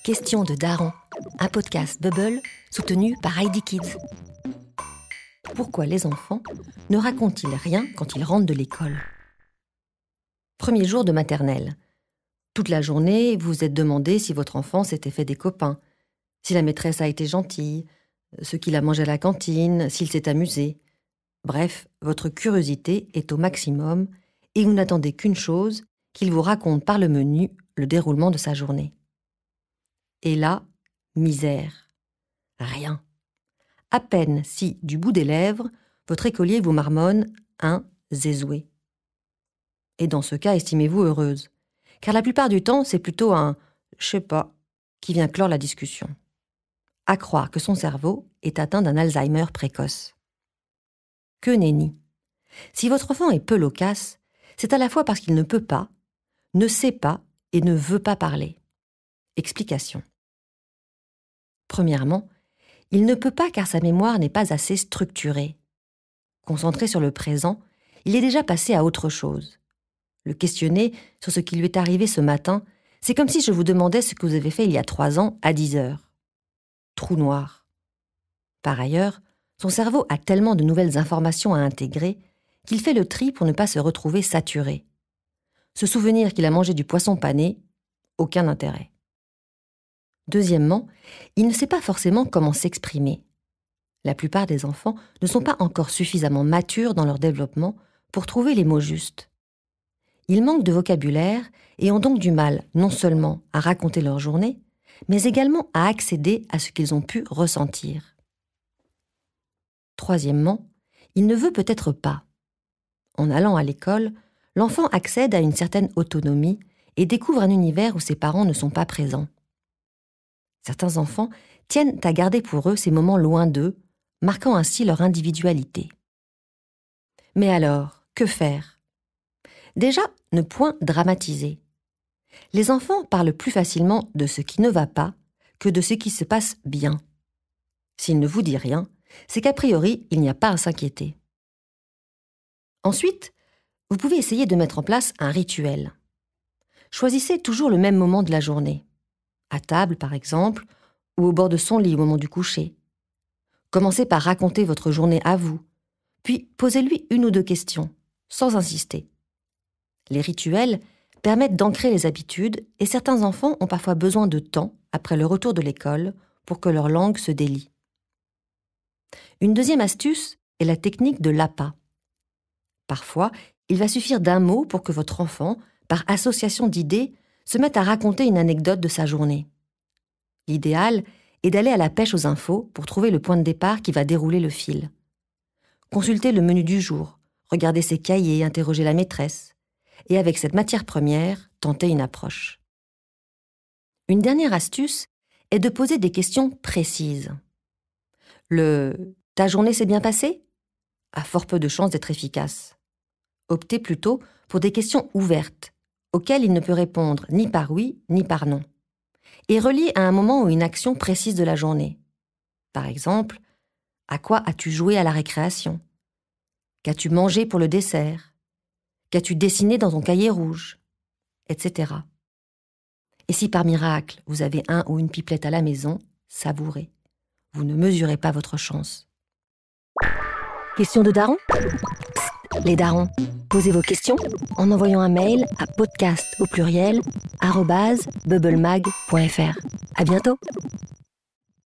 Question de Daron, un podcast Bubble soutenu par Heidi Kids. Pourquoi les enfants ne racontent-ils rien quand ils rentrent de l'école ? Premier jour de maternelle. Toute la journée, vous vous êtes demandé si votre enfant s'était fait des copains, si la maîtresse a été gentille, ce qu'il a mangé à la cantine, s'il s'est amusé. Bref, votre curiosité est au maximum et vous n'attendez qu'une chose, qu'il vous raconte par le menu le déroulement de sa journée. Et là, misère. Rien. À peine si, du bout des lèvres, votre écolier vous marmonne un zézoué. Et dans ce cas, estimez-vous heureuse. Car la plupart du temps, c'est plutôt un « je sais pas » qui vient clore la discussion. À croire que son cerveau est atteint d'un Alzheimer précoce. Que nenni. Si votre enfant est peu loquace, c'est à la fois parce qu'il ne peut pas, ne sait pas et ne veut pas parler. Explication. Premièrement, il ne peut pas car sa mémoire n'est pas assez structurée. Concentré sur le présent, il est déjà passé à autre chose. Le questionner sur ce qui lui est arrivé ce matin, c'est comme si je vous demandais ce que vous avez fait il y a 3 ans à 10 heures. Trou noir. Par ailleurs, son cerveau a tellement de nouvelles informations à intégrer qu'il fait le tri pour ne pas se retrouver saturé. Se souvenir qu'il a mangé du poisson pané, aucun intérêt. Deuxièmement, il ne sait pas forcément comment s'exprimer. La plupart des enfants ne sont pas encore suffisamment matures dans leur développement pour trouver les mots justes. Ils manquent de vocabulaire et ont donc du mal non seulement à raconter leur journée, mais également à accéder à ce qu'ils ont pu ressentir. Troisièmement, il ne veut peut-être pas. En allant à l'école, l'enfant accède à une certaine autonomie et découvre un univers où ses parents ne sont pas présents. Certains enfants tiennent à garder pour eux ces moments loin d'eux, marquant ainsi leur individualité. Mais alors, que faire ? Déjà, ne point dramatiser. Les enfants parlent plus facilement de ce qui ne va pas que de ce qui se passe bien. S'il ne vous dit rien, c'est qu'a priori, il n'y a pas à s'inquiéter. Ensuite, vous pouvez essayer de mettre en place un rituel. Choisissez toujours le même moment de la journée. À table, par exemple, ou au bord de son lit au moment du coucher. Commencez par raconter votre journée à vous, puis posez-lui 1 ou 2 questions, sans insister. Les rituels permettent d'ancrer les habitudes et certains enfants ont parfois besoin de temps, après le retour de l'école, pour que leur langue se délie. Une deuxième astuce est la technique de l'appât. Parfois, il va suffire d'un mot pour que votre enfant, par association d'idées, se mette à raconter une anecdote de sa journée. L'idéal est d'aller à la pêche aux infos pour trouver le point de départ qui va dérouler le fil. Consultez le menu du jour, regardez ses cahiers, interrogez la maîtresse, et avec cette matière première, tentez une approche. Une dernière astuce est de poser des questions précises. « Ta journée s'est bien passée ?» a fort peu de chances d'être efficace. Optez plutôt pour des questions ouvertes, auxquelles il ne peut répondre ni par oui ni par non, et reliées à un moment ou une action précise de la journée. Par exemple, à quoi as-tu joué à la récréation ? Qu'as-tu mangé pour le dessert ? Qu'as-tu dessiné dans ton cahier rouge ? Etc. Et si par miracle, vous avez un ou une pipelette à la maison, savourez. Vous ne mesurez pas votre chance. Question de daron ? Les darons, posez vos questions en envoyant un mail à podcast@bubblemag.fr. À bientôt.